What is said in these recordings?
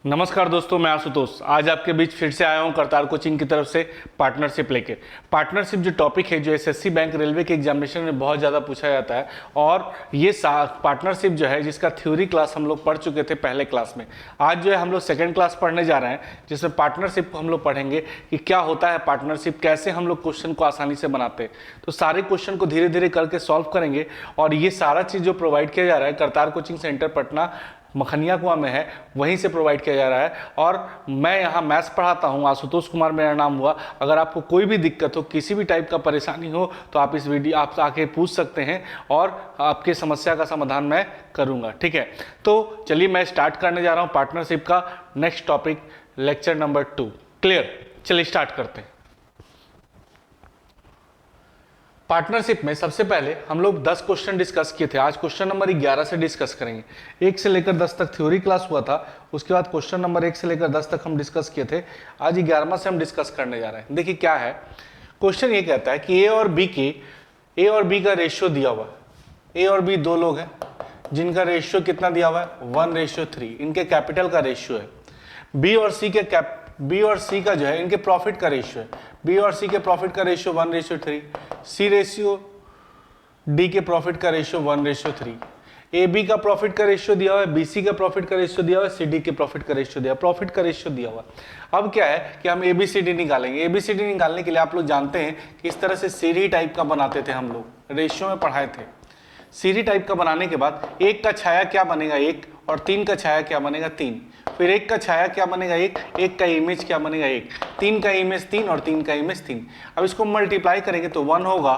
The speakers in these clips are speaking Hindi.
नमस्कार दोस्तों, मैं आशुतोष आज आपके बीच फिर से आया हूं करतार कोचिंग की तरफ से पार्टनरशिप लेके। पार्टनरशिप जो टॉपिक है, जो एसएससी बैंक रेलवे के एग्जामिनेशन में बहुत ज़्यादा पूछा जाता है, और ये पार्टनरशिप जो है जिसका थ्योरी क्लास हम लोग पढ़ चुके थे पहले क्लास में। आज जो है हम लोग सेकेंड क्लास पढ़ने जा रहे हैं, जिसमें पार्टनरशिप को हम लोग पढ़ेंगे कि क्या होता है पार्टनरशिप, कैसे हम लोग क्वेश्चन को आसानी से बनाते हैं। तो सारे क्वेश्चन को धीरे धीरे करके सॉल्व करेंगे, और ये सारा चीज़ जो प्रोवाइड किया जा रहा है करतार कोचिंग सेंटर पटना मखनिया कुआं में है, वहीं से प्रोवाइड किया जा रहा है। और मैं यहाँ मैथ्स पढ़ाता हूँ, आशुतोष कुमार मेरा नाम हुआ। अगर आपको कोई भी दिक्कत हो, किसी भी टाइप का परेशानी हो, तो आप इस वीडियो आप आके पूछ सकते हैं और आपके समस्या का समाधान मैं करूँगा। ठीक है, तो चलिए मैं स्टार्ट करने जा रहा हूँ पार्टनरशिप का next topic, lecture number 2। Clear? चलिए स्टार्ट करते हैं। पार्टनरशिप में सबसे पहले हम लोग 10 क्वेश्चन डिस्कस किए थे। आज क्वेश्चन नंबर 11 से डिस्कस करेंगे। 1 से लेकर 10 तक थ्योरी क्लास हुआ था, उसके बाद क्वेश्चन नंबर 1 से लेकर 10 तक हम डिस्कस किए थे। आज 11वां से हम डिस्कस करने जा रहे हैं। देखिए क्या है क्वेश्चन, ये कहता है कि ए और बी का रेशियो दिया हुआ है। ए और बी दो लोग हैं जिनका रेशियो कितना दिया हुआ है, 1:3। इनके कैपिटल का रेशियो है। बी और सी का जो है इनके प्रॉफिट का रेशियो है। बी और सी के प्रॉफिट का रेशियो 1:3। सी रेशियो डी के प्रॉफिट का रेशियो 1:3। ए बी का प्रॉफिट का रेशियो दिया हुआ है, बी सी का प्रॉफिट का रेशियो दिया हुआ है, सी डी के प्रॉफिट का रेशियो दिया, प्रॉफिट का रेशियो दिया हुआ है। अब क्या है कि हम ए बी सी डी निकालेंगे। ए बी सी डी निकालने के लिए आप लोग जानते हैं कि इस तरह से सीढ़ी टाइप का बनाते थे हम लोग, रेशियो में पढ़ाए थे। सीढ़ी टाइप का बनाने के बाद एक का छाया क्या बनेगा, 1, और 3 का छाया क्या बनेगा, 3। फिर एक का छाया क्या बनेगा, 1, एक का इमेज क्या बनेगा, 1, 3 का इमेज 3, और 3 का इमेज 3। अब इसको मल्टीप्लाई करेंगे तो 1 होगा,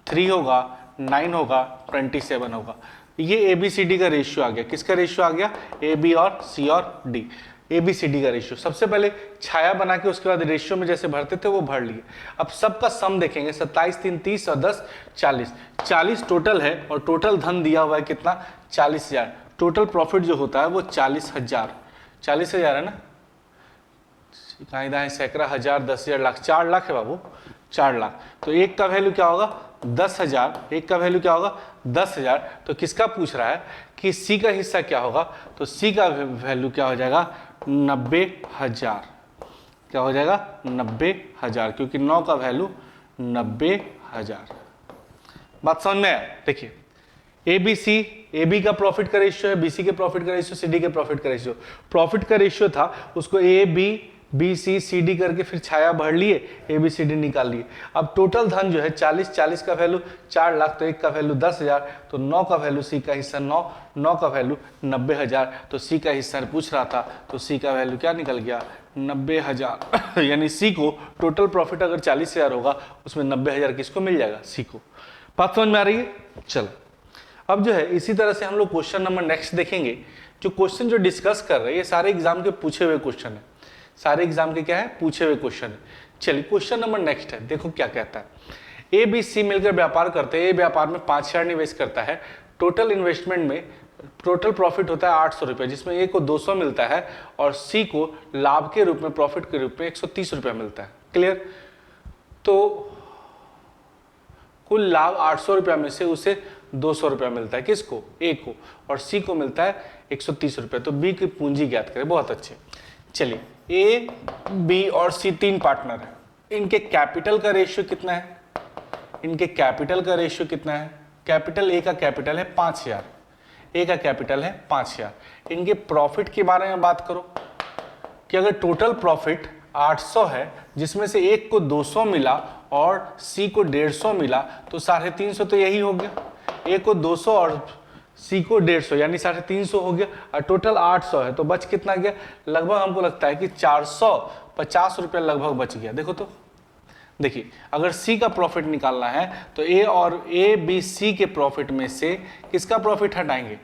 3 होगा, 9 होगा, 27 होगा। ये ए बी सी डी का रेशियो आ गया। किसका रेशियो आ गया? ए बी और सी और D, A B C D का रेशियो। सबसे पहले छाया बना के उसके बाद रेशियो में जैसे भरते थे वो भर लिए। अब सबका सम देखेंगे, 27, 3, 30 और 10, 40। 40 टोटल है, और टोटल धन दिया हुआ है कितना, 40,000। टोटल प्रॉफिट जो होता है वो 40,000 है ना, कायदा सैकड़ा, हजार, 10,000, लाख, 4 लाख है बाबू, 4 लाख। तो एक का वैल्यू क्या होगा, 10,000। एक का वैल्यू क्या होगा, 10,000। तो किसका पूछ रहा है कि सी का हिस्सा क्या होगा, तो सी का वैल्यू क्या हो जाएगा, 90,000। क्या हो जाएगा, 90,000, क्योंकि 9 का वैल्यू 90,000। बात समझ में आया? देखिए ए बी का प्रॉफिट का रेशियो है, बी सी के प्रॉफिट का रेशियो, सी डी के प्रॉफिट का रेशियो। प्रॉफिट का रेशियो था, उसको ए बी सी सी डी करके फिर छाया भर लिए, ए बी सी डी निकाल लिए। अब टोटल धन जो है 40 का वैल्यू 4 लाख, तो एक का वैल्यू 10,000, तो 9 का वैल्यू, सी का हिस्सा 9 का वैल्यू 90,000। तो सी का हिस्सा पूछ रहा था, तो सी का वैल्यू क्या निकल गया, 90,000। यानी सी को टोटल प्रॉफिट अगर 40,000 होगा, उसमें 90,000 किसको मिल जाएगा, सी को। बात समझ में आ रही है? चलो अब जो है इसी तरह से हम लोग क्वेश्चन नंबर नेक्स्ट देखेंगे। जो क्वेश्चन जो डिस्कस कर रहे हैं ये सारे एग्जाम के पूछे हुए क्वेश्चन है। सारे एग्जाम के क्या है, पूछे हुए क्वेश्चन है। चलिए क्वेश्चन नंबर नेक्स्ट है, देखो क्या कहता है। ए बी सी मिलकर व्यापार करते हैं। ए व्यापार में 5,000 निवेश करता है। टोटल इन्वेस्टमेंट में टोटल प्रॉफिट होता है 800 रुपये, जिसमें ए को 200 मिलता है और सी को लाभ के रूप में, प्रॉफिट के रूप में 130 रुपया मिलता है। क्लियर? तो कुल लाभ 800 रुपया में से उसे 200 रुपया मिलता है। किसको? ए को। और सी को मिलता है 130 रुपया। तो बी की पूंजी ज्ञात करें। बहुत अच्छे। चलिए ए बी और सी 3 पार्टनर है। इनके कैपिटल का रेशियो कितना है, इनके कैपिटल का रेशियो कितना है? कैपिटल, ए का कैपिटल है 5,000, ए का कैपिटल है 5,000। इनके प्रॉफिट के बारे में बात करो कि अगर टोटल प्रॉफिट 800 है, जिसमें से एक को 200 मिला और सी को 150 मिला, तो 350 तो यही हो गया। ए को 200 और सी को 150, यानी 350 हो गया। और टोटल 800 है, तो बच कितना गया, लगभग हमको लगता है कि 450 रुपया लगभग बच गया। देखो तो, देखिए अगर सी का प्रॉफिट निकालना है तो ए बी सी के प्रॉफिट में से किसका प्रॉफिट हटाएंगे,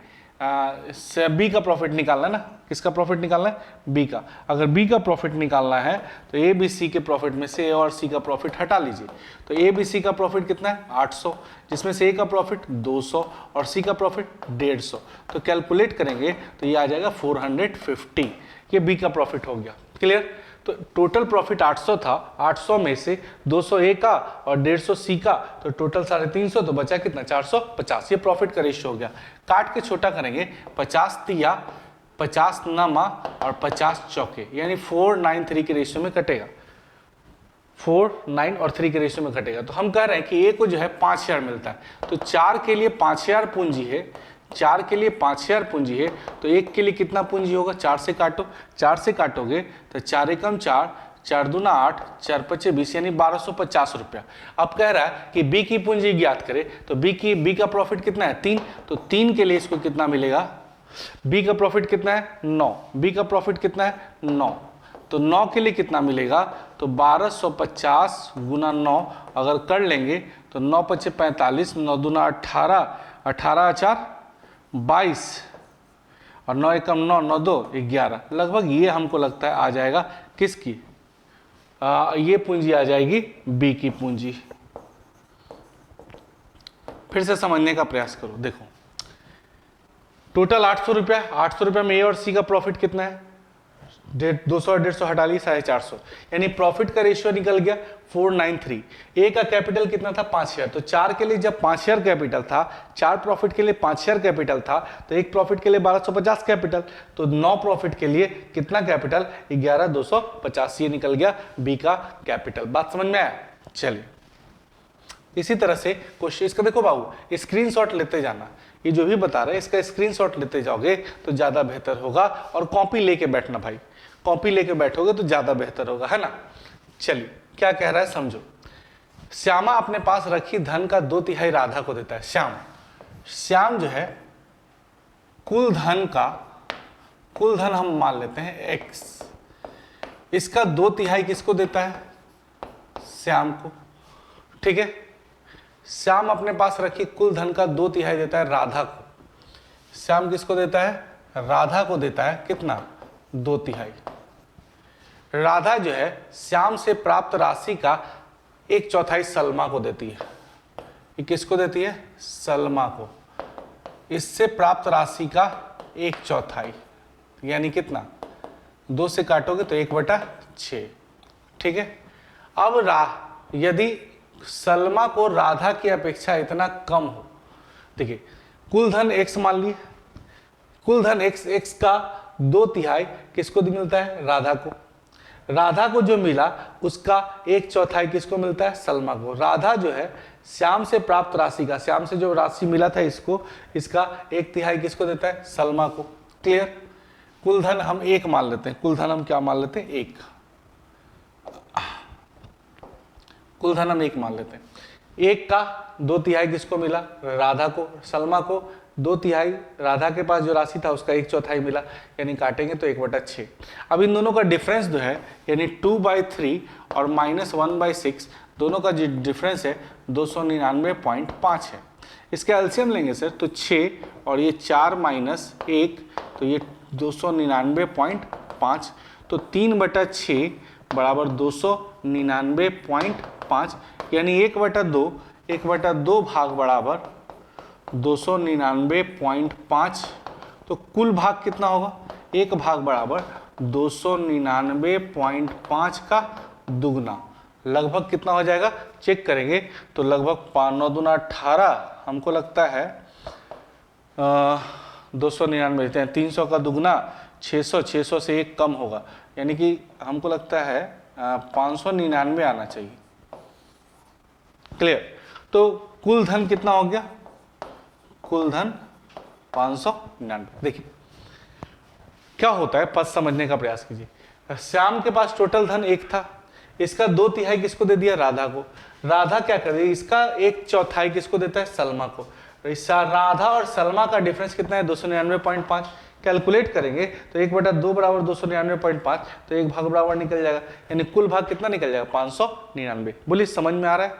बी का प्रॉफिट निकालना है ना। किसका प्रॉफिट निकालना है, बी का। अगर बी का प्रॉफिट निकालना है तो ए बी सी के प्रॉफिट में से ए और सी का प्रॉफिट हटा लीजिए। तो ए बी सी का प्रॉफिट कितना है, 800, जिसमें से ए का प्रॉफिट 200 और सी का प्रॉफिट 150। तो कैलकुलेट करेंगे तो ये आ जाएगा 450। ये बी का प्रॉफिट हो गया। क्लियर? तो टोटल प्रॉफिट 800 था, 800 में से 200 ए का और 150 सी का, तो टोटल 350, तो बचा कितना, 450। ये प्रॉफिट का रेशियो हो गया। काट के छोटा करेंगे, 50 तिया 50 नमा और 50 चौके, यानी 4:9:3 के रेशियो में कटेगा, 4, 9 और 3 के रेशियो में घटेगा। तो हम कह रहे हैं कि ए को जो है 5000 मिलता है, तो 4 के लिए 5000 पूंजी है, 4 के लिए 5000 पूंजी है, तो 1 के लिए कितना पूंजी होगा, 4 से काटो, 4 से काटोगे तो 4 एकम 4, 4 दूना 8, 4 पचे 20, यानी 1250 रुपया। अब कह रहा है कि बी की पूंजी ज्ञात करे, तो बी का प्रॉफिट कितना है, 3, तो 3 के लिए इसको कितना मिलेगा, बी का प्रॉफिट कितना है, 9, बी का प्रॉफिट कितना है, 9, तो 9 के लिए कितना मिलेगा, तो 1250 गुना 9 अगर कर लेंगे तो 9 पचे 45, 9 दूना 18, 18 4 22 और 9 एकम 9, 9 2 11, लगभग ये हमको लगता है आ जाएगा किसकी, ये पूंजी आ जाएगी बी की पूंजी। फिर से समझने का प्रयास करो, देखो टोटल 800 रुपया, 800 रुपया में ए और सी का प्रॉफिट कितना है, 200 150 हटा ली 450, यानी प्रॉफिट का रेशियो निकल गया 493। ए का कैपिटल कितना था, 5000, तो 4 के लिए जब 5000 कैपिटल था, 4 प्रॉफिट के लिए 5000 कैपिटल था, तो एक प्रॉफिट के लिए 1250 कैपिटल, तो 9 प्रॉफिट के लिए कितना कैपिटल, 11250, ये निकल गया बी का कैपिटल। बात समझ में आया? चलिए इसी तरह से क्वेश्चन इसका देखो बाबू, स्क्रीनशॉट लेते जाना, ये जो भी बता रहे हैं इसका स्क्रीनशॉट लेते जाओगे तो ज्यादा बेहतर होगा, और कॉपी लेके बैठना भाई, कॉपी लेके बैठोगे तो ज्यादा बेहतर होगा, है ना। चलिए क्या कह रहा है समझो, श्यामा अपने पास रखी धन का 2/3 राधा को देता है। श्याम जो है कुल धन हम मान लेते हैं x, इसका 2/3 किसको देता है, श्याम को, ठीक है। श्याम अपने पास रखी कुल धन का 2/3 देता है राधा को, श्याम किसको देता है, राधा को देता है कितना, 2/3। राधा जो है श्याम से प्राप्त राशि का 1/4 सलमा को देती है, ये किसको देती है, सलमा को, इससे प्राप्त राशि का 1/4 यानी कितना, 2 से काटोगे तो 1/6, ठीक है। अब यदि सलमा को राधा की अपेक्षा इतना कम हो, देखिए कुल धन x मान लिए, कुल धन x का 2/3 किसको मिलता है, राधा को, राधा को जो मिला उसका 1/4 किसको मिलता है, सलमा को। राधा जो है श्याम से प्राप्त राशि का, श्याम से जो राशि मिला था इसको, इसका 1/3 किसको देता है, सलमा को। क्लियर? कुल धन हम 1 मान लेते हैं, कुल धन हम क्या मान लेते हैं, 1, कुल धन हम 1 मान लेते हैं। 1 का 2/3 किसको मिला, राधा को, सलमा को 2/3, राधा के पास जो राशि था उसका 1/4 मिला, यानी काटेंगे तो 1/6। अब इन दोनों का डिफरेंस जो है यानी 2/3 और -1/6, दोनों का जो डिफरेंस है 299.5 है। इसका एलसीएम लेंगे सर तो 6 और ये 4 - 1 तो ये 299.5, तो 3/6 बराबर 299.5, यानी 1/2 भाग बराबर 299.5, तो कुल भाग कितना होगा, 1 भाग बराबर 299.5 का दुगना, लगभग कितना हो जाएगा, चेक करेंगे तो लगभग 9 दूना 18, हमको लगता है 299, 300 का दुगना 600, 600 से 1 कम होगा, यानी कि हमको लगता है 599 आना चाहिए। क्लियर? तो कुल धन कितना हो गया, कुल धन 599। देखिए क्या होता है, पद समझने का प्रयास कीजिए। श्याम के पास टोटल धन 1 था, इसका 2/3 किसको दे दिया, राधा को। राधा क्या कर रही है, इसका 1/4 किसको देता है, सलमा को। राधा और सलमा का डिफरेंस कितना है, 299.5। कैलकुलेट करेंगे तो 1/2 बराबर 299.5, तो 1 भाग बराबर निकल जाएगा, यानी कुल भाग कितना निकल जाएगा, 599। बोलिए समझ में आ रहा है,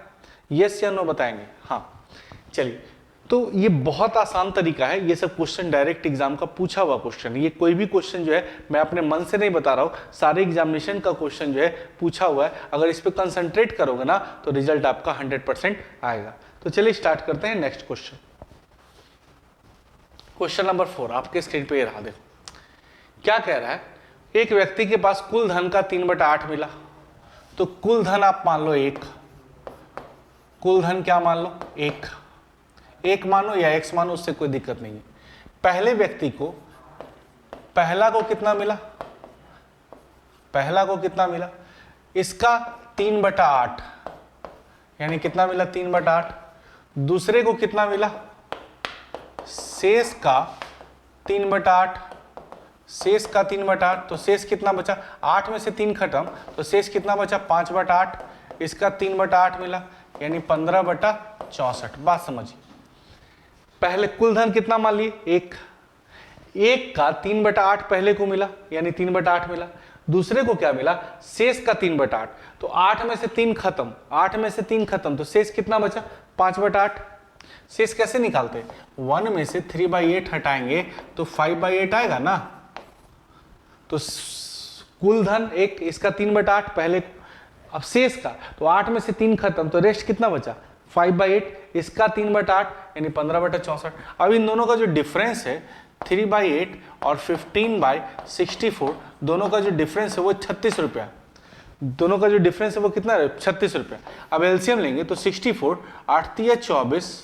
यस या नो बताएंगे। हाँ चलिए, तो ये बहुत आसान तरीका है, ये सब क्वेश्चन डायरेक्ट एग्जाम का पूछा हुआ क्वेश्चन, ये कोई भी क्वेश्चन जो है मैं अपने मन से नहीं बता रहा हूँ, सारे एग्जामिनेशन का क्वेश्चन जो है पूछा हुआ है। अगर इस पर कंसंट्रेट करोगे ना तो रिजल्ट आपका 100% आएगा। तो चलिए स्टार्ट करते हैं नेक्स्ट क्वेश्चन। क्वेश्चन नंबर 4 आपके स्क्रीन पे ये रहा, देखो क्या कह रहा है। एक व्यक्ति के पास कुल धन का 3/8 मिला, तो कुल धन आप मान लो 1, कुल धन क्या मान लो, 1 मानो या x मानो, उससे कोई दिक्कत नहीं है। पहले व्यक्ति को पहला को कितना मिला, पहला को कितना मिला, इसका 3/8 यानी कितना मिला 3/8। दूसरे को कितना मिला, शेष का 3/8, शेष का 3/8, तो शेष कितना बचा, 8 में से 3 खत्म, तो शेष कितना बचा 5/8, इसका 3/8 मिला यानी 15/64। बात समझिए, पहले कुल धन कितना मान लिए, एक का 3/8 पहले को मिला यानी 3/8 मिला, दूसरे को क्या मिला, शेष का 3/8, तो 8 में से 3 खत्म, 8 में से 3 खत्म, तो शेष कितना बचा 5/8। शेष कैसे निकालते, 1 में से 3/8 हटाएंगे तो 5/8 आएगा ना। तो कुल धन एक, इसका 3/8 पहले, अब शेष का, तो 8 में से 3 खत्म, तो रेस्ट कितना बचा 5/8, इसका 3/8 यानी 15/64। अब इन दोनों का जो डिफरेंस है 3/8 और 15/64, दोनों का जो डिफरेंस है वो 36 रुपया, दोनों का जो डिफरेंस है वो कितना है 36 रुपया। अब एलसीएम लेंगे तो 64, 8 या 24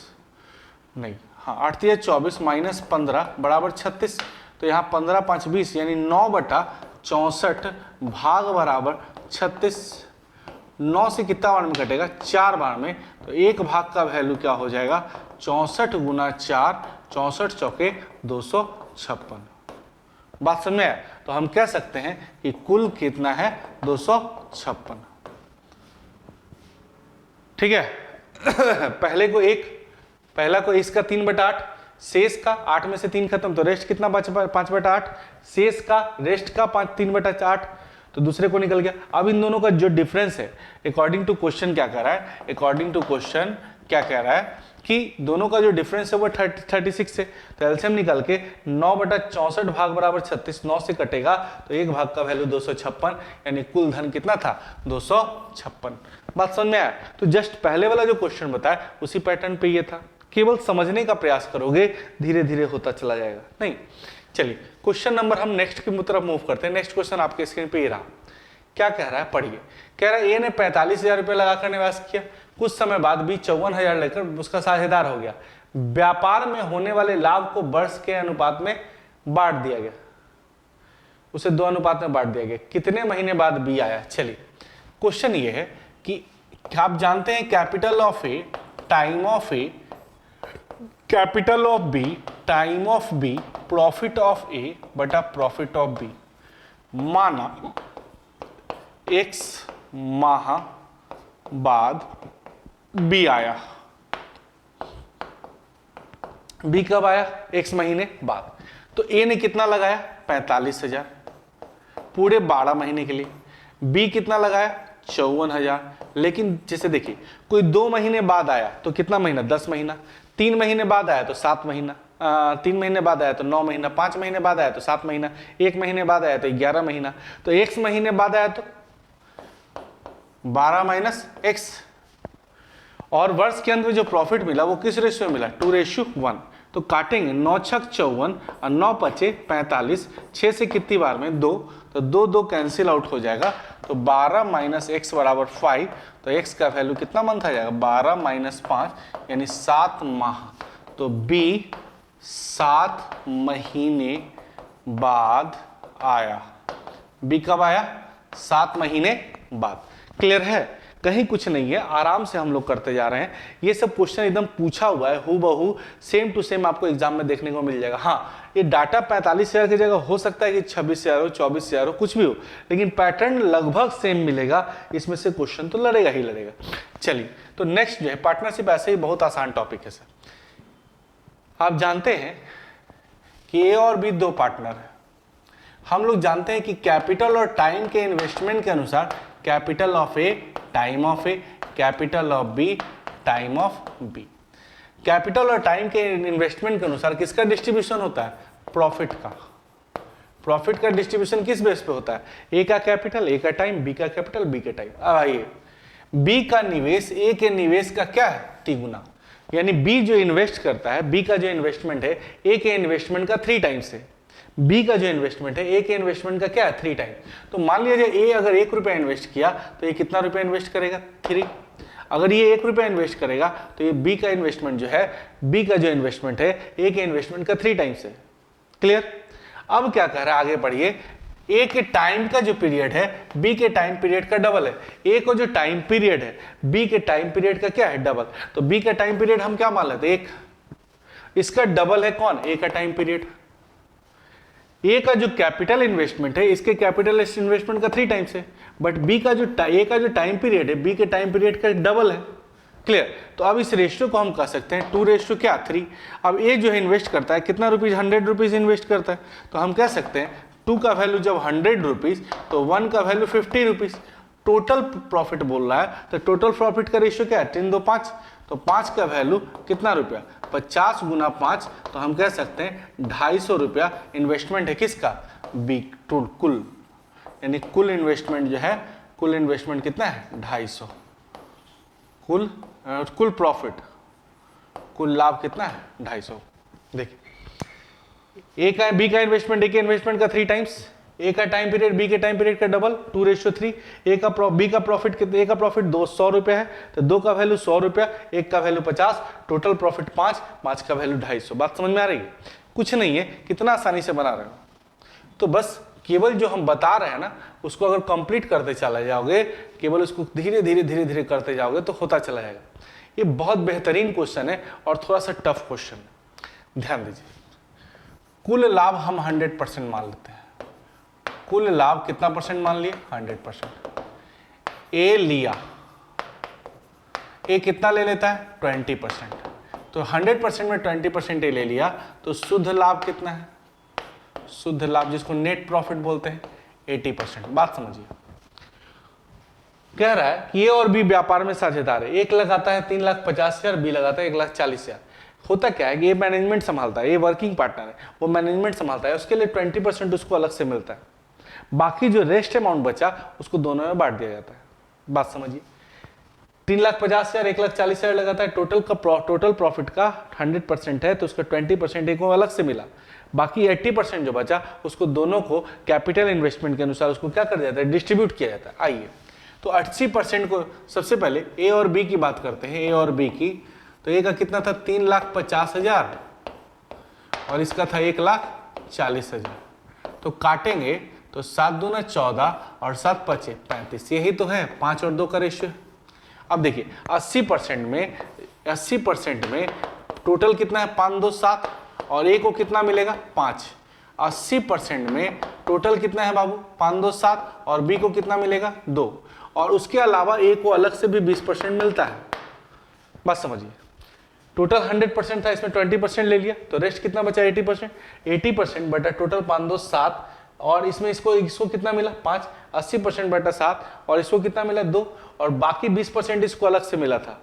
नहीं, हाँ 8 या 24 माइनस 15 बराबर 36, तो यहाँ 15 5 20 यानी 9/64 भाग बराबर 36। 9 से कितना बार में कटेगा, 4 बार में, तो एक भाग का वैल्यू क्या हो जाएगा 64 गुना 4, 64 चौके 256। बात समझ में आया, तो हम कह सकते हैं कि कुल कितना है 256। ठीक है पहले को एक, पहला को इसका 3/8, शेष का 8 में से 3 खत्म, तो रेस्ट कितना बचा 5/8, शेष का रेस्ट का 3/8, तो दूसरे को निकल गया। अब इन दोनों का जो डिफरेंस है अकॉर्डिंग टू क्वेश्चन क्या कह रहा है, अकॉर्डिंग टू क्वेश्चन क्या कह रहा है कि दोनों का जो डिफरेंस है वो 36 है, तो एलसीएम निकाल के 9/64 भाग बराबर 36, 9 से कटेगा तो एक भाग का वैल्यू 256 यानी कुल धन कितना था 256। बात समझ में आया, तो जस्ट पहले वाला जो क्वेश्चन बताया उसी पैटर्न पे ये था, केवल समझने का प्रयास करोगे धीरे धीरे होता चला जाएगा। नहीं चलिए क्वेश्चन नंबर हम नेक्स्ट की तरफ मूव करते हैं। नेक्स्ट क्वेश्चन आपके स्क्रीन पे ये रहा, क्या कह रहा है पढ़िए। कह रहा है ए ने 45,000 रुपये लगाकर निवेश किया, कुछ समय बाद बी 54,000 लेकर उसका साझेदार हो गया। व्यापार में होने वाले लाभ को वर्ष के अनुपात में बांट दिया गया, उसे 2 अनुपात में बांट दिया गया। कितने महीने बाद बी आया। चलिए क्वेश्चन ये है कि आप जानते हैं capital of A time of A, capital of B time of B, profit of A बटा प्रॉफिट ऑफ बी। माना x माह बाद बी आया, बी कब आया x महीने बाद, तो ए ने कितना लगाया 45,000 पूरे 12 महीने के लिए, बी कितना लगाया 54,000। लेकिन जैसे देखिए कोई 2 महीने बाद आया तो कितना महीना 10 महीना, 3 महीने बाद आया तो 7 महीना, 3 महीने बाद आया तो 9 महीना, 5 महीने बाद आया तो 7 महीना, 1 महीने बाद आया तो 11 महीना, तो x महीने बाद आया तो 12 माइनस x। और वर्ष के अंत में जो प्रॉफिट मिला वो किस रेशियो में मिला 2:1। तो काटेंगे 9 छक 54 और 9 पचे 45, 6 से कितनी बार में 2, तो 2 कैंसिल आउट हो जाएगा, तो 12 माइनस एक्स बराबर 5, तो x का वैल्यू कितना मंथ आ जाएगा 12 माइनस 5 यानी 7 माह। तो b 7 महीने बाद आया, b कब आया 7 महीने बाद। क्लियर है, कहीं कुछ नहीं है, आराम से हम लोग करते जा रहे हैं। ये सब क्वेश्चन एकदम पूछा हुआ है, हूबहू सेम टू सेम आपको एग्जाम में देखने को मिल जाएगा। हाँ ये डाटा 45,000 की जगह हो सकता है कि 26,000 हो, 24,000 हो, कुछ भी हो, लेकिन पैटर्न लगभग सेम मिलेगा, इसमें से क्वेश्चन तो लड़ेगा ही लड़ेगा। चलिए तो नेक्स्ट जो है पार्टनरशिप, ऐसे ही बहुत आसान टॉपिक है सर। आप जानते हैं कि ए और बी 2 पार्टनर है। हम लोग जानते हैं कि कैपिटल और टाइम के इन्वेस्टमेंट के अनुसार capital of A time of A, capital of B time of B. Capital और टाइम के इन्वेस्टमेंट के अनुसार किसका डिस्ट्रीब्यूशन होता है प्रॉफिट का। प्रॉफिट का डिस्ट्रीब्यूशन किस बेस पे होता है, ए का कैपिटल ए का टाइम, बी का कैपिटल बी का टाइम। अब आइए बी का निवेश ए के निवेश का क्या है 3 गुना, यानी बी जो इन्वेस्ट करता है, बी का जो इन्वेस्टमेंट है ए के इन्वेस्टमेंट का 3 टाइम्स है। बी का जो इन्वेस्टमेंट है ए के इन्वेस्टमेंट का क्या है 3 टाइम। तो मान लीजिए ए अगर 1 रुपया इन्वेस्ट किया तो ये कितना रुपया इन्वेस्ट करेगा 3। अगर ये 1 रुपया इन्वेस्ट करेगा तो ये बी का इन्वेस्टमेंट जो है, बी का जो इन्वेस्टमेंट है ए के इन्वेस्टमेंट का 3 टाइम्स है। क्लियर। अब क्या कह रहा है, आगे बढ़िए, ए के टाइम का जो पीरियड है बी के टाइम पीरियड का डबल है। ए को जो टाइम पीरियड है बी के टाइम पीरियड का क्या है, डबल। तो बी का टाइम पीरियड हम क्या मान लेते हैं, 1, इसका डबल है कौन, ए का टाइम पीरियड। ए का जो कैपिटल इन्वेस्टमेंट है इसके कैपिटल इन्वेस्टमेंट का 3 टाइम्स है, बट बी का जो ए का जो टाइम पीरियड है बी के टाइम पीरियड का डबल है। क्लियर। तो अब इस रेशियो को हम कह सकते हैं 2:3। अब ए जो है इन्वेस्ट करता है कितना रुपीज, 100 रुपीज इन्वेस्ट करता है, तो हम कह सकते हैं 2 का वैल्यू जब 100 रुपीज तो 1 का वैल्यू 50 रुपीज। टोटल प्रॉफिट बोल रहा है, तो टोटल प्रॉफिट का रेशियो क्या है, 3 2 5, तो 5 का वैल्यू कितना रुपया, 50 गुना 5, तो हम कह सकते हैं 250 रुपया इन्वेस्टमेंट है किसका, बी। कुल यानी कुल इन्वेस्टमेंट जो है, कुल इन्वेस्टमेंट कितना है, 250। कुल प्रॉफिट, कुल लाभ कितना है, 250। देखिए ए का बी का इन्वेस्टमेंट ए के इन्वेस्टमेंट का 3 टाइम्स, ए का टाइम पीरियड बी के टाइम पीरियड का डबल, 2:3। ए का बी का प्रॉफिट कितना, ए का प्रॉफिट 200 रुपया है, तो 2 का वैल्यू 100 रुपया, 1 का वैल्यू 50, टोटल प्रॉफिट 5, 5 का वैल्यू 250। बात समझ में आ रही है, कुछ नहीं है, कितना आसानी से बना रहे हो। तो बस केवल जो हम बता रहे हैं ना उसको अगर कंप्लीट करते चला जाओगे, केवल उसको धीरे धीरे धीरे धीरे करते जाओगे तो होता चला जाएगा। ये बहुत बेहतरीन क्वेश्चन है और थोड़ा सा टफ क्वेश्चन है, ध्यान दीजिए। कुल लाभ हम 100% मान लेते हैं, कुल लाभ कितना परसेंट मान लिए, 100%। ए लिया, ए कितना ले लेता है, 20%, तो 100% में 20% ए ले लिया, तो शुद्ध लाभ कितना है, शुद्ध लाभ जिसको नेट प्रॉफिट बोलते हैं 80%। बात समझिए, कह रहा है कि ए और बी व्यापार में साझेदार है, एक लगाता है 3,50,000, बी लगाता है 1,40,000। होता क्या है कि ये मैनेजमेंट संभालता है, ये वर्किंग पार्टनर है, वो मैनेजमेंट संभालता है, उसके लिए 20% उसको अलग से मिलता है, बाकी जो रेस्ट अमाउंट बचा उसको दोनों में बांट दिया जाता है। बात समझिए, 3,50,000 1,40,000 लगाता है, टोटल प्रॉफिट का 100% है, तो उसका 20% एक को अलग से मिला, बाकी 80% जो बचा उसको दोनों को कैपिटल इन्वेस्टमेंट के अनुसार उसको क्या कर जाता है, डिस्ट्रीब्यूट किया जाता है। आइए तो 80% को सबसे पहले ए और बी की बात करते हैं, ए और बी की। तो ए का कितना था, 3,50,000 और इसका था 1,40,000। तो काटेंगे तो 7 दूना 14 और 7 पचे 35, यही तो है 5 और 2 का रेशियो। अब देखिए 80% में टोटल कितना है, 5 2 7 और ए को कितना मिलेगा, 5। 80% में टोटल कितना है बाबू, 5 2 7 और बी को कितना मिलेगा, 2, और उसके अलावा ए को अलग से भी 20% मिलता है। बस समझिए, टोटल 100% था, इसमें 20% ले लिया, तो रेस्ट कितना बचा, 80%। 80% बटा टोटल 5 2 7 और इसमें इसको कितना मिला, 5। 80% बटा 7 और इसको कितना मिला, 2, और बाकी 20% इसको अलग से मिला था।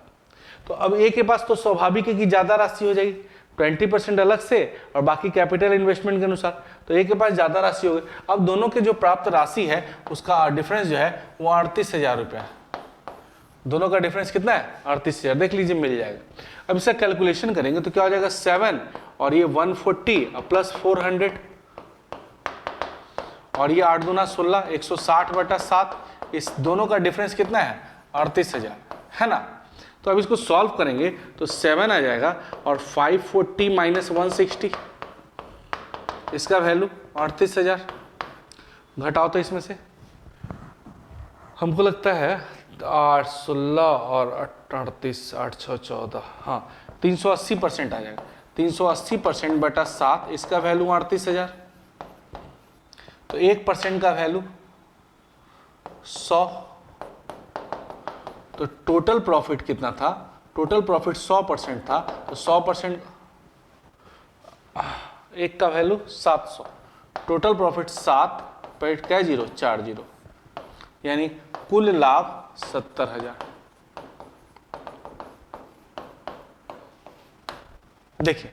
तो अब ए के पास तो स्वाभाविक है कि ज्यादा राशि हो जाएगी, 20% अलग से और बाकी कैपिटल इन्वेस्टमेंट के अनुसार, तो ए के पास ज्यादा राशि हो गई। अब दोनों के जो प्राप्त राशि है उसका डिफरेंस जो है वो 38,000 रुपया है। दोनों का डिफरेंस कितना है, 38,000, देख लीजिए मिल जाएगा। अब इसका कैलकुलेशन करेंगे तो क्या हो जाएगा, 7 और ये 140 प्लस 400 और ये 8 दूना 16, 160 बटा 7, इस दोनों का डिफरेंस कितना है, 38,000 है ना। तो अब इसको सॉल्व करेंगे तो 7 आ जाएगा और 540 माइनस 160, इसका वैल्यू 38,000। घटाओ तो इसमें से, हमको लगता है 8 16 और 38 8 6 14, हाँ 380% आ जाएगा। 380% बटा 7, इसका वैल्यू 38,000, तो 1% का वैल्यू 100। तो टोटल प्रॉफिट कितना था, टोटल प्रॉफिट 100% था, तो 100% एक का वैल्यू 700, टोटल प्रॉफिट 7 पर क्या 0 4 0, यानी कुल लाभ 70,000। देखिए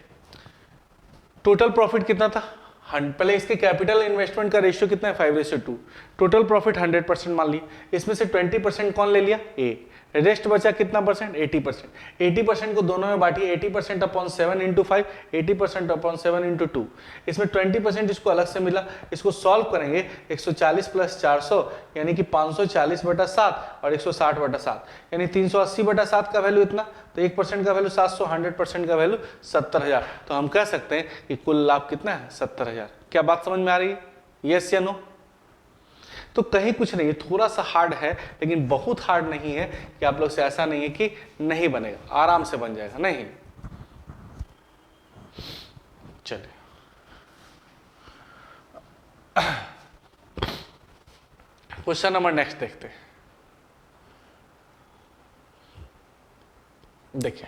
टोटल प्रॉफिट कितना था, पहले इसके कैपिटल इन्वेस्टमेंट का रेशियो कितना है, 5:2। टोटल प्रॉफिट 100% मान लिया, इसमें से 20% कौन ले लिया, ए, रेस्ट बचा कितना परसेंट, 80%। 80% को दोनों में बांटिए, 80% अपॉन 7 इंटू 5, 80% अपॉन 7 इंटू 2। इसमें 20% इसको अलग से मिला, इसको सॉल्व करेंगे 140 प्लस 400 यानी कि 540/7 और 160/7 यानी 380/7 का वैल्यू इतना, तो 1% का वैल्यू 700, 100% का वैल्यू 70,000। तो हम कह सकते हैं कि कुल लाभ कितना है, 70,000। क्या बात समझ में आ रही है, यस या नो? तो कहीं कुछ नहीं है, थोड़ा सा हार्ड है लेकिन बहुत हार्ड नहीं है कि आप लोग से ऐसा नहीं है कि नहीं बनेगा, आराम से बन जाएगा, नहीं। चलिए क्वेश्चन नंबर नेक्स्ट देखते हैं। देखिए,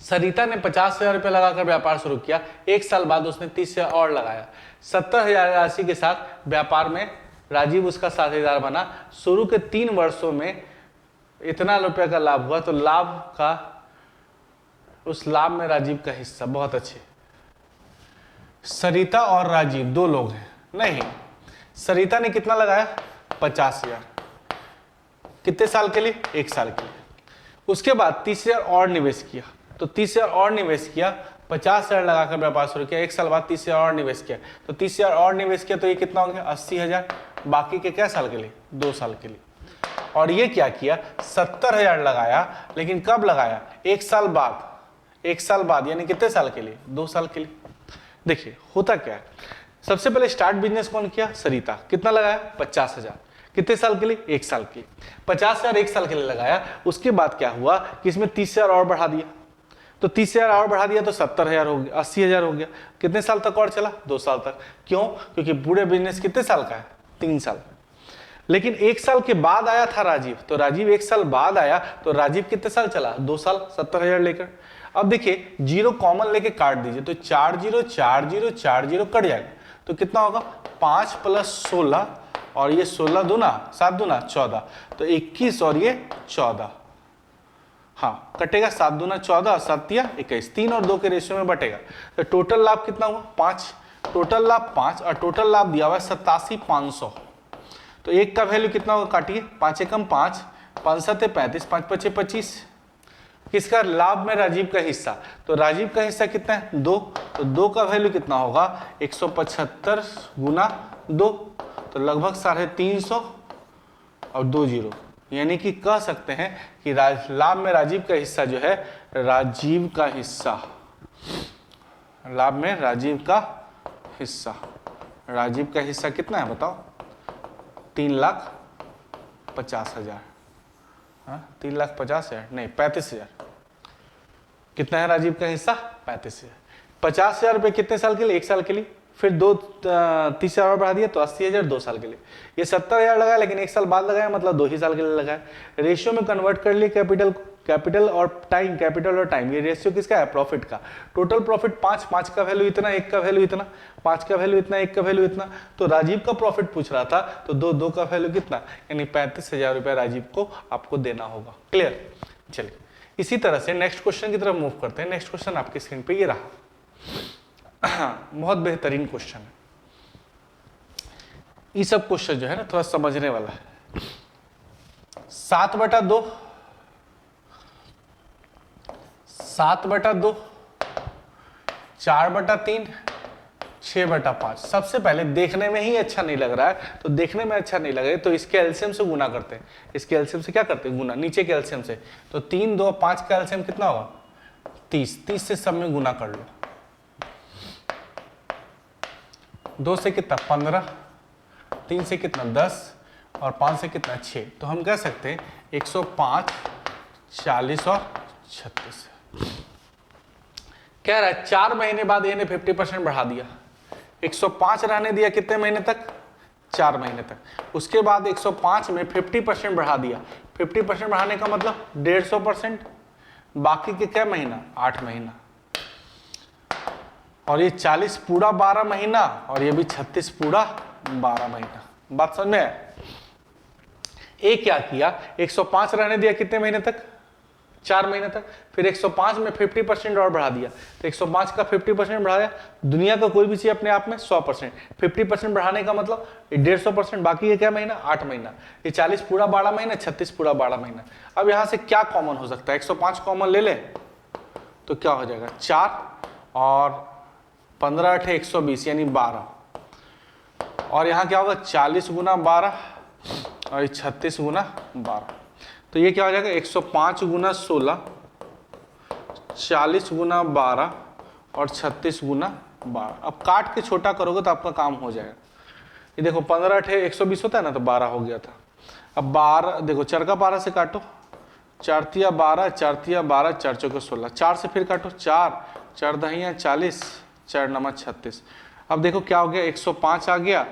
सरिता ने 50,000 रुपये लगाकर व्यापार शुरू किया। एक साल बाद उसने 30,000 और लगाया। 70,000 राशि के साथ व्यापार में राजीव उसका साझेदार बना। शुरू के 3 वर्षों में इतना रुपये का लाभ हुआ, तो लाभ का, उस लाभ में राजीव का हिस्सा। बहुत अच्छे। सरिता और राजीव 2 लोग हैं, नहीं, सरिता ने कितना लगाया, 50,000। कितने साल के लिए, 1 साल के लिए। उसके बाद 30,000 और निवेश किया, तो 30,000 और निवेश किया, 50,000 लगाकर व्यापार शुरू किया। 1 साल बाद 30,000 और निवेश किया, तो 30,000 और निवेश किया, तो ये कितना हो गया, 80,000। बाकी के क्या साल के लिए, 2 साल के लिए। और ये क्या किया, 70,000 लगाया, लेकिन कब लगाया, 1 साल बाद। 1 साल बाद यानी कितने साल के लिए, 2 साल के लिए। देखिए होता क्या है, सबसे पहले स्टार्ट बिजनेस कौन किया, सरिता। कितना लगाया, 50,000। कितने साल के लिए, 1 साल के लिए। 50,000 1 साल के लिए लगाया। उसके बाद क्या हुआ कि इसमें 30,000 और बढ़ा दिया, तो 30,000 और बढ़ा दिया तो 70,000 हो गया, 80,000 हो गया। कितने साल तक और चला, 2 साल तक। क्यों, क्योंकि पूरे बिजनेस कितने साल का है, 3 साल। लेकिन 1 साल के बाद आया था राजीव, तो राजीव 1 साल बाद आया, तो राजीव कितने साल चला, 2 साल, 70,000 लेकर। अब देखिए 0 कॉमन लेके काट दीजिए, तो 4 0 4 0 4 0 कट जाएगा, तो कितना होगा, 5 प्लस 16 और ये 16 दूना 7 दूना 14, तो 21 और ये 14। हाँ कटेगा, 7 दूना 14, 7 या 21, 3 और 2 के रेशियो में बटेगा। तो टोटल लाभ कितना हुआ, 5। टोटल लाभ 5 और टोटल लाभ दिया हुआ है 87,500। तो 1 का वैल्यू कितना होगा, काटिए, 5 एकम 5, 5 7 35, 5 5 25। किसका, लाभ में राजीव का हिस्सा। तो राजीव का हिस्सा कितना है, 2, तो 2 का वैल्यू कितना होगा, 175 गुना 2, तो लगभग 350 और 2 0, यानी कि कह सकते हैं कि लाभ में राजीव का हिस्सा जो है, राजीव का हिस्सा, लाभ में राजीव का हिस्सा, राजीव का हिस्सा कितना है बताओ, 3,50,000। हाँ 3,50,000 नहीं, 35,000। कितना है राजीव का हिस्सा, 35,000। 50,000 रुपये कितने साल के लिए, 1 साल के लिए। फिर 30,000 और बढ़ा दिया, तो 80,000 2 साल के लिए। ये 70,000 लगाया, लेकिन 1 साल बाद लगाया, मतलब 2 ही साल के लिए लगाया। रेशियो में कन्वर्ट कर लिए कैपिटल को, कैपिटल और टाइम, कैपिटल और टाइम। ये रेशियो किसका है, प्रॉफिट का। टोटल प्रॉफिट 5, 5 का वैल्यू इतना, 1 का वैल्यू इतना, 5 का वैल्यू इतना, 1 का वैल्यू इतना। तो राजीव का प्रॉफिट पूछ रहा था, तो 2 का वैल्यू कितना, यानी 35,000 रुपये राजीव को आपको देना होगा। क्लियर। चलिए इसी तरह से नेक्स्ट क्वेश्चन की तरफ मूव करते हैं। नेक्स्ट क्वेश्चन आपकी स्क्रीन पे ये रहा, बहुत बेहतरीन क्वेश्चन है। ये सब क्वेश्चन जो है ना थोड़ा समझने वाला है। 7/2, 7/2, 4/3, 6/5। सबसे पहले देखने में ही अच्छा नहीं लग रहा है, तो देखने में अच्छा नहीं लग रहा है तो इसके एलसीएम से गुना करते हैं। इसके एलसीएम से क्या करते हैं, गुना, नीचे के एलसीएम से। तो 3 2 5 का एलसीएम कितना होगा, 30। 30 से सब में गुना कर लो। 2 से कितना, 15, 3 से कितना, 10 और 5 से कितना, 6। तो हम कह सकते हैं 105, 40 और 36। कह रहा है 4 महीने बाद ये ने 50% बढ़ा दिया। 105 रहने दिया कितने महीने तक, 4 महीने तक। उसके बाद 105 में 50% बढ़ा दिया। 50% बढ़ाने का मतलब 150%। बाकी के क्या महीना, 8 महीना। और ये 40 पूरा 12 महीना और ये भी 36 पूरा 12 महीना। बात समझ में है। एक क्या किया, 105 रहने दिया कितने महीने तक, 4 महीने तक। फिर 105 में 50% और बढ़ा दिया, तो 105 का 50% बढ़ा दिया। दुनिया का कोई भी चीज अपने आप में 100%, 50% बढ़ाने का मतलब 150%। बाकी ये क्या महीना, 8 महीना। ये 40 पूरा 12 महीना, 36 पूरा 12 महीना। अब यहाँ से क्या कॉमन हो सकता है, 105 कॉमन ले ले तो क्या हो जाएगा 4 और 15 8 120 यानी 12। और यहाँ क्या होगा 40 गुना 12 और 36 गुना 12। तो ये क्या हो जाएगा 105 गुना 16, 40 गुना 12 और 36 गुना 12। अब काट के छोटा करोगे तो आपका काम हो जाएगा। ये देखो 15 8 120 होता है ना, तो 12 हो गया था। अब 12 देखो 4 का 12 से काटो, 4 तिया 12, 4 तिया 12, 4 चौके 16, 4 से फिर काटो 4, 4 दहिया 40, 4 नमा 36। अब देखो क्या हो गया 105 आ गया,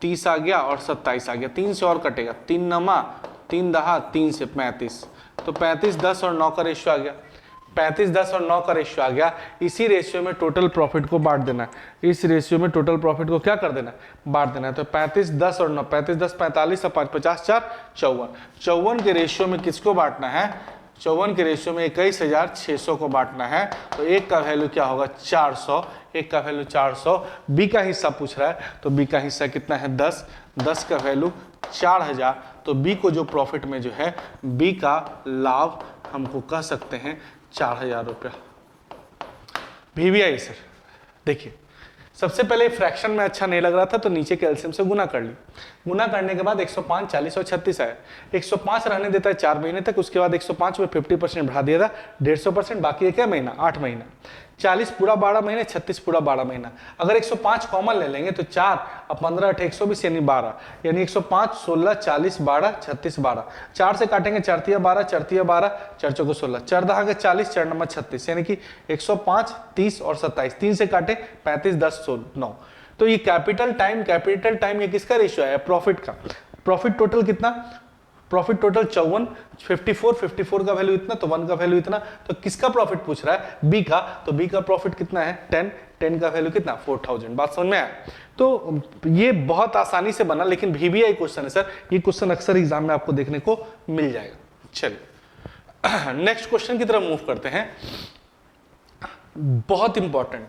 30 आ गया और 27 आ गया। 3 से और कटेगा, 3 नमा 3 दहा 3 से 35, तो 35 10 और 9 का रेशियो आ गया। 35 10 और 9 का रेशियो आ गया। इसी रेशियो में टोटल प्रॉफिट को बांट देना है। इस रेशियो में टोटल प्रॉफिट को क्या कर देना है, बांट देना है। तो 35 10 और 9, 35 10 45 और 5 50 4 54। 54 के रेशियो में किसको बांटना है, 54 के रेशियो में 21,600 को बांटना है। तो एक का वैल्यू क्या होगा 400, एक का वैल्यू 400। बी का हिस्सा पूछ रहा है, तो बी का हिस्सा कितना है 10, 10 का वैल्यू 4000। तो बी को जो प्रॉफिट में जो है, बी का लाभ हमको कह सकते हैं 4000 रुपया। भी भी आई सर, देखिए सबसे पहले फ्रैक्शन में अच्छा नहीं लग रहा था तो नीचे के एलसीएम से गुना कर ली। गुना करने के बाद 105 40 और 36 आया। 105 रहने देता है 4 महीने तक, उसके बाद 105 में 50% बढ़ा दिया था 150%। बाकी है क्या महीना, 8 महीना। 40 पूरा 12 महीने, 36 पूरा 12 महीना। अगर 105 कॉमन ले लेंगे तो 4 और 15 8 120 यानी 12, यानी 105 16 40 12 36 12। 4 से काटेंगे 4 तिया 12, 4 तिया 12, 4 चौको 16, 4 दहा के 40, 4 नंबर 36, यानी कि 105 30 और 27। 3 से काटे 35 10 9। तो ये कैपिटल टाइम ये किसका रेशियो है, प्रॉफिट का। प्रॉफिट टोटल कितना, प्रॉफिट टोटल 54, 54 का वैल्यू इतना, तो 1 का वैल्यू इतना। तो किसका प्रॉफिट पूछ रहा है, बी का। तो बी का प्रॉफिट कितना है 10, 10 का वैल्यू कितना 4000। बात समझ में आया। तो ये बहुत आसानी से बना, लेकिन VBI क्वेश्चन है सर, ये क्वेश्चन अक्सर एग्जाम में आपको देखने को मिल जाएगा। चलिए नेक्स्ट क्वेश्चन की तरफ मूव करते हैं। बहुत इंपॉर्टेंट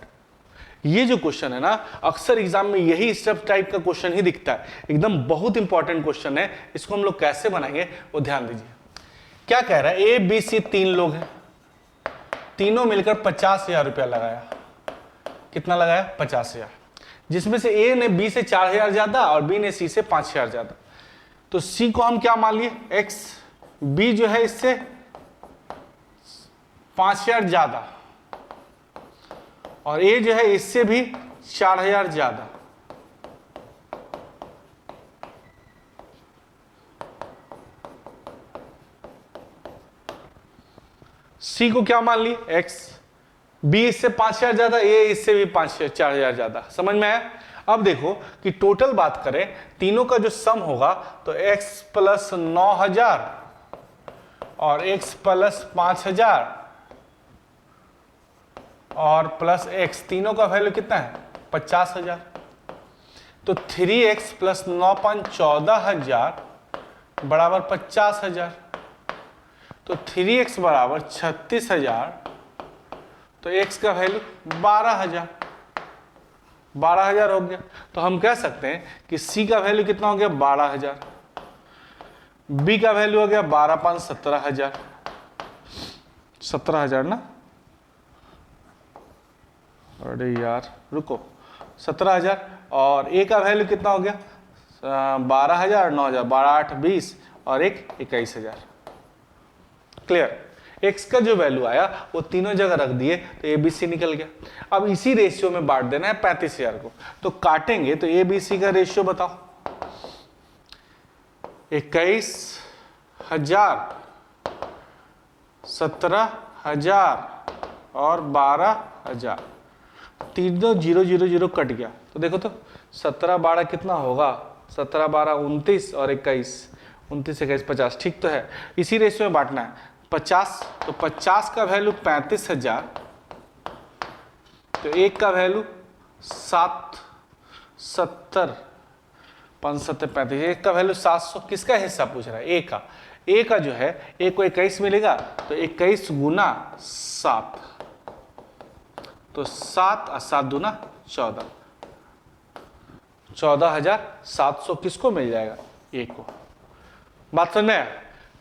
ये जो क्वेश्चन है ना, अक्सर एग्जाम में यही स्टेप टाइप का क्वेश्चन ही दिखता है, एकदम बहुत इंपॉर्टेंट क्वेश्चन है। इसको हम लोग कैसे बनाएंगे वो ध्यान दीजिए। क्या कह रहा है, ए बी सी 3 लोग हैं, तीनों मिलकर 50,000 रुपया लगाया। कितना लगाया 50,000, जिसमें से ए ने बी से 4,000 ज्यादा और बी ने सी से 5,000 ज्यादा। तो सी को हम क्या मान लिए एक्स, बी जो है इससे 5,000 ज्यादा और ए जो है इससे भी 4,000 ज्यादा। सी को क्या मान ली एक्स, बी इससे 5,000 ज्यादा, ए इससे भी 4,000 ज्यादा। समझ में आया। अब देखो कि टोटल बात करें, तीनों का जो सम होगा तो x प्लस 9,000 और x प्लस 5,000 और प्लस x, तीनों का वैल्यू कितना है 50,000। तो 3x प्लस 9 14,000 बराबर 50,000। तो 3x बराबर 36,000, तो x का वैल्यू 12,000, 12,000 हो गया। तो हम कह सकते हैं कि c का वैल्यू कितना हो गया 12,000, b का वैल्यू हो गया 12 5 17,000, 17,000 ना, अरे यार रुको 17,000। और a का वैल्यू कितना हो गया 12,000, 9,000, 12 8 20 और एक 21,000। क्लियर। x का जो वैल्यू आया वो तीनों जगह रख दिए तो ABC निकल गया। अब इसी रेशियो में बांट देना है 35,000 को। तो काटेंगे तो ABC का रेशियो बताओ, 21,000, 17,000 और 12,000। तीनों 0 0 0 कट गया। तो देखो तो 17 12 कितना होगा, 17 12 29 और 21, 29 21 50। ठीक तो है, इसी रेशियो में बांटना है 50। तो 50 का वैल्यू 35,000, तो एक का वैल्यू 7 70 5 7 35, एक का वैल्यू 700। किसका हिस्सा पूछ रहा है, ए का। ए का जो है ए को 21 मिलेगा तो 21 गुना 7, तो 7 और 7 दूना 14, 14,700 किसको मिल जाएगा, ए को। बात समझ में आया।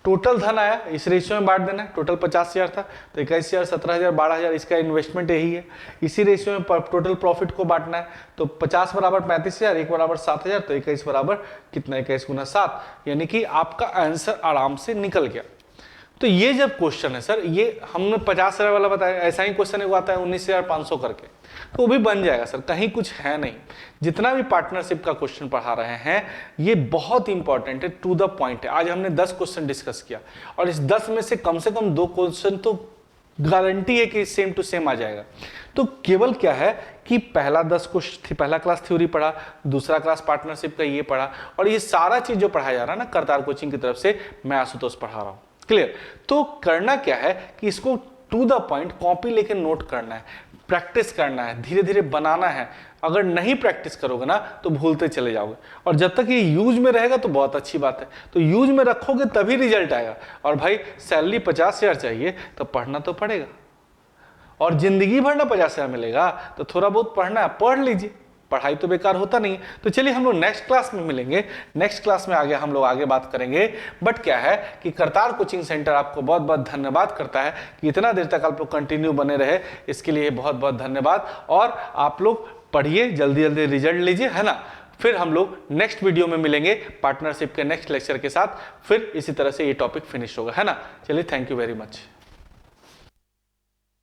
टोटल धन आया, इस रेशियो में बांट देना है। टोटल 50,000 था तो 21,000, 17,000, 12,000 इसका इन्वेस्टमेंट यही है। इसी रेशियो में टोटल प्रॉफिट को बांटना है तो 50 बराबर 35,000, 1 बराबर 7,000, तो 21 बराबर कितना, 21 गुना 7, यानी कि आपका आंसर आराम से निकल गया। तो ये जब क्वेश्चन है सर, ये हमने 50,000 वाला बताया, ऐसा ही क्वेश्चन एक आता है 19,500 करके, तो वो भी बन जाएगा सर, कहीं कुछ है नहीं। जितना भी पार्टनरशिप का क्वेश्चन पढ़ा रहे हैं ये बहुत इंपॉर्टेंट है, टू द पॉइंट है। आज हमने 10 क्वेश्चन डिस्कस किया और इस 10 में से कम 2 क्वेश्चन तो गारंटी है कि सेम टू सेम आ जाएगा। तो केवल क्या है कि पहला क्लास थ्योरी पढ़ा, दूसरा क्लास पार्टनरशिप का ये पढ़ा, और ये सारा चीज जो पढ़ाया जा रहा है ना करतार कोचिंग की तरफ से, मैं आशुतोष पढ़ा रहा हूँ। क्लियर। तो करना क्या है कि इसको टू द पॉइंट कॉपी लेके नोट करना है, प्रैक्टिस करना है, धीरे धीरे बनाना है। अगर नहीं प्रैक्टिस करोगे ना तो भूलते चले जाओगे, और जब तक ये यूज में रहेगा तो बहुत अच्छी बात है। तो यूज में रखोगे तभी रिजल्ट आएगा। और भाई सैलरी 50,000 चाहिए तो पढ़ना तो पड़ेगा, और जिंदगी भर ना 50,000 मिलेगा तो थोड़ा बहुत पढ़ना है, पढ़ लीजिए, पढ़ाई तो बेकार होता नहीं। तो चलिए हम लोग नेक्स्ट क्लास में मिलेंगे। नेक्स्ट क्लास में हम लोग आगे बात करेंगे। बट क्या है कि करतार कोचिंग सेंटर आपको बहुत बहुत धन्यवाद करता है कि इतना देर तक आप लोग कंटिन्यू बने रहे, इसके लिए बहुत बहुत धन्यवाद। और आप लोग पढ़िए, जल्दी जल्दी रिजल्ट लीजिए, है ना। फिर हम लोग नेक्स्ट वीडियो में मिलेंगे पार्टनरशिप के नेक्स्ट लेक्चर के साथ, फिर इसी तरह से ये टॉपिक फिनिश होगा, है ना। चलिए, थैंक यू वेरी मच।